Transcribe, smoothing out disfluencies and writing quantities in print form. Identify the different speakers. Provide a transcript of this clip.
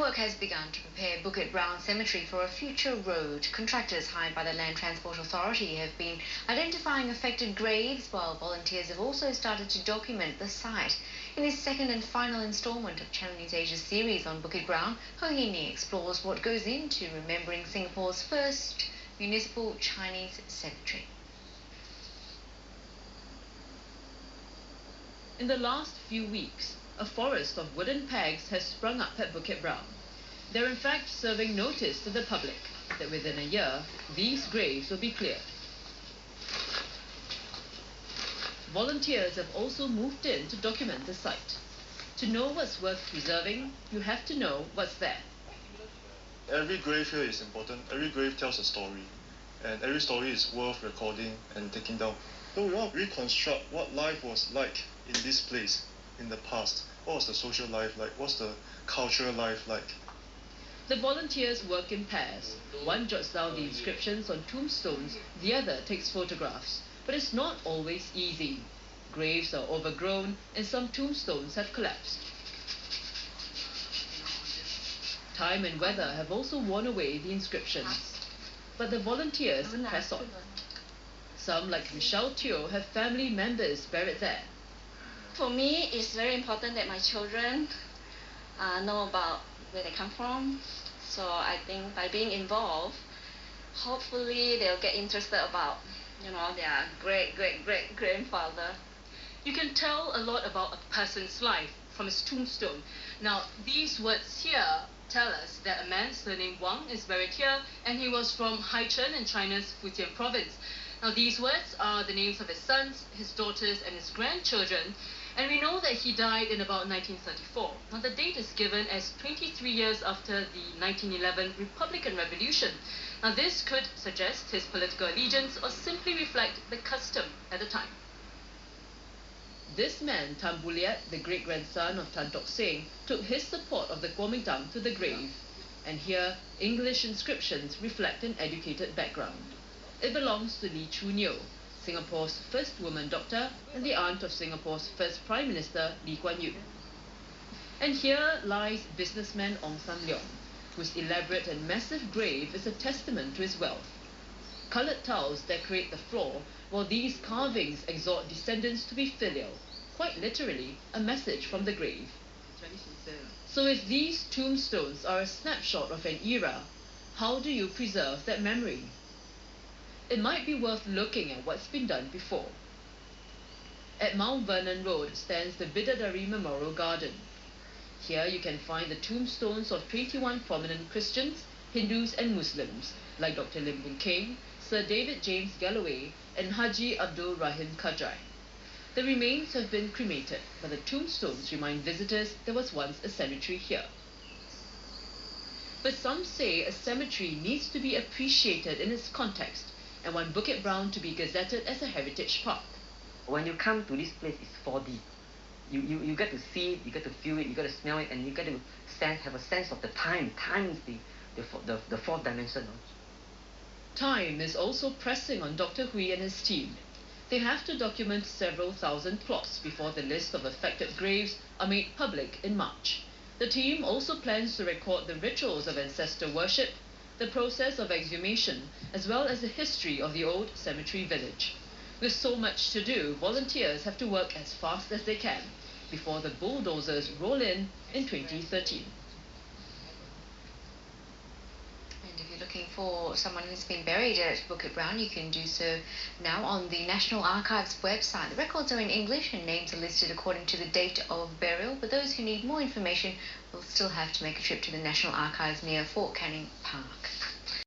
Speaker 1: work has begun to prepare Bukit Brown Cemetery for a future road. Contractors hired by the Land Transport Authority have been identifying affected graves, while volunteers have also started to document the site. In this second and final instalment of Channel News Asia's series on Bukit Brown, Ho Hin Nee explores what goes into remembering Singapore's first municipal Chinese cemetery.
Speaker 2: In the last few weeks, a forest of wooden pegs has sprung up at Bukit Brown. They're in fact serving notice to the public that within a year, these graves will be cleared. Volunteers have also moved in to document the site. To know what's worth preserving, you have to know what's there.
Speaker 3: Every grave here is important. Every grave tells a story, and every story is worth recording and taking down. So we want to reconstruct what life was like in this place in the past. What was the social life like? What's the cultural life like?
Speaker 2: The volunteers work in pairs. One jots down the inscriptions on tombstones, the other takes photographs. But it's not always easy. Graves are overgrown and some tombstones have collapsed. Time and weather have also worn away the inscriptions. But the volunteers press on. Some, like Michelle Teo, have family members buried there.
Speaker 4: For me, it's very important that my children know about where they come from. So I think by being involved, hopefully they'll get interested about, their great-great-great-grandfather.
Speaker 5: You can tell a lot about a person's life from his tombstone. Now, these words here tell us that a man surnamed Wang is buried here, and he was from Haichen in China's Fujian province. Now, these words are the names of his sons, his daughters, and his grandchildren. And we know that he died in about 1934. Now, the date is given as 23 years after the 1911 Republican Revolution. Now, this could suggest his political allegiance or simply reflect the custom at the time.
Speaker 2: This man, Tan Buliat, the great-grandson of Tan Tock Seng, took his support of the Kuomintang to the grave. And here, English inscriptions reflect an educated background. It belongs to Lee Choo Neo, Singapore's first woman doctor and the aunt of Singapore's first Prime Minister Lee Kuan Yew. And here lies businessman Ong Sam Leong, whose elaborate and massive grave is a testament to his wealth. Coloured tiles decorate the floor, while these carvings exhort descendants to be filial, quite literally a message from the grave. So if these tombstones are a snapshot of an era, how do you preserve that memory? It might be worth looking at what's been done before. At Mount Vernon Road stands the Bidadari Memorial Garden. Here you can find the tombstones of 21 prominent Christians, Hindus and Muslims, like Dr. Lim Boon Keng, Sir David James Galloway and Haji Abdul Rahim Kadrai. The remains have been cremated, but the tombstones remind visitors there was once a cemetery here. But some say a cemetery needs to be appreciated in its context, and want Bukit Brown to be gazetted as a heritage park.
Speaker 6: When you come to this place, it's 4D. You get to see it, you get to feel it, you get to smell it, and you get to have a sense of the time. Time is the fourth dimension.
Speaker 2: Time is also pressing on Dr. Hui and his team. They have to document several thousand plots before the list of affected graves are made public in March. The team also plans to record the rituals of ancestor worship, the process of exhumation, as well as the history of the old cemetery village. With so much to do, volunteers have to work as fast as they can before the bulldozers roll in 2013.
Speaker 1: And if you're looking for someone who's been buried at Bukit Brown, you can do so now on the National Archives website. The records are in English and names are listed according to the date of burial, but those who need more information will still have to make a trip to the National Archives near Fort Canning Park.